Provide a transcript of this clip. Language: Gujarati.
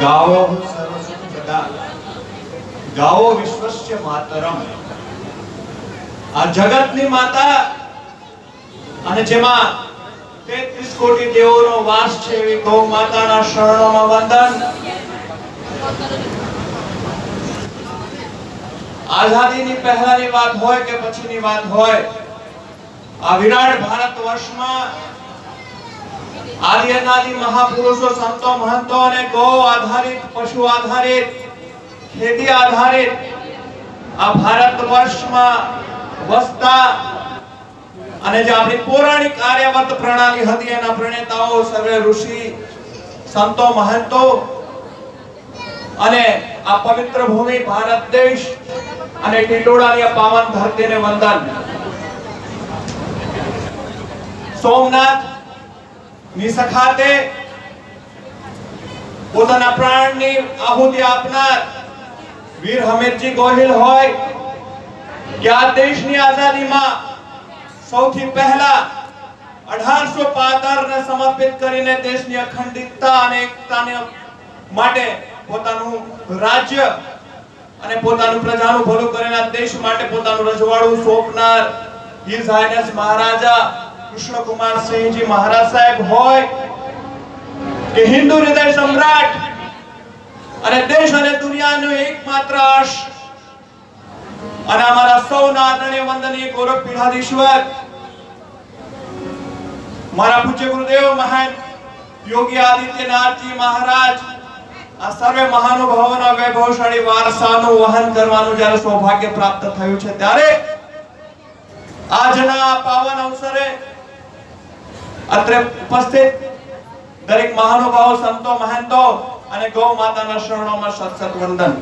ગાવો સર્વસુખદા ગાવો વિશ્વસ્ય માતરમ। આ જગતની માતા અને જેમાં 33 કોટી દેવોનો વાસ છે એવી ગૌ માતાના શરણોમાં વંદન। આઝાદીની પહેલાની વાત હોય કે પછીની વાત હોય, આ વિરાટ ભારત વર્ષમાં આદિ અનાદિ મહાપુરુષો, સંતો, મહંતો અને ગૌ આધારિત, પશુ આધારિત, ખેતી આધારિત આ ભારત વર્ષમાં વસતા અને જે આપણી પૌરાણિક આર્યવર્ત પ્રણાલી હતી એના પ્રણેતાઓ સર્વે ઋષિ, સંતો, મહંતો અને આ પવિત્ર ભૂમિ ભારત દેશ અને ટીટોળાની આ પાવન ધરતીને વંદન। સોમનાથ ની સખાતે પોતાના પ્રાણની આહુતિ આપનાર વીર હમીરજી ગોહિલ હોય કે આ દેશની આઝાદીમાં સૌથી પહેલા 1875 ને સમર્પિત કરીને દેશની અખંડિતતા અને એકતાને માટે પોતાનું રાજ્ય અને પોતાનું પ્રજાનું ભલું કરીને દેશ માટે પોતાનું રજવાડું સોંપનાર હિઝ હાઇનેસ મહારાજા કૃષ્ણકુમાર સિંહજી મહારાજ સાહેબ હોય કે હિન્દુ હૃદય સમ્રાટ અને દેશ અને દુનિયાનો એકમાત્ર આશ અને અમારા સૌના આદરણીય વંદનીય ગૌરવ પીઠાધીશ્વર મારા પૂજ્ય ગુરુદેવ મહાન યોગી આદિત્યનાથજી મહારાજ આ સર્વે મહાનુભાવોના વૈભવશાળી વારસાનું વહન કરવાનું જ્યારે સૌભાગ્ય પ્રાપ્ત થયું છે, ત્યારે આજના પાવન અવસરે અત્રે ઉપસ્થિત દરેક મહાનુભાવો, સંતો, મહંતો અને ગૌ માતાના શરણોમાં સતસત વંદન।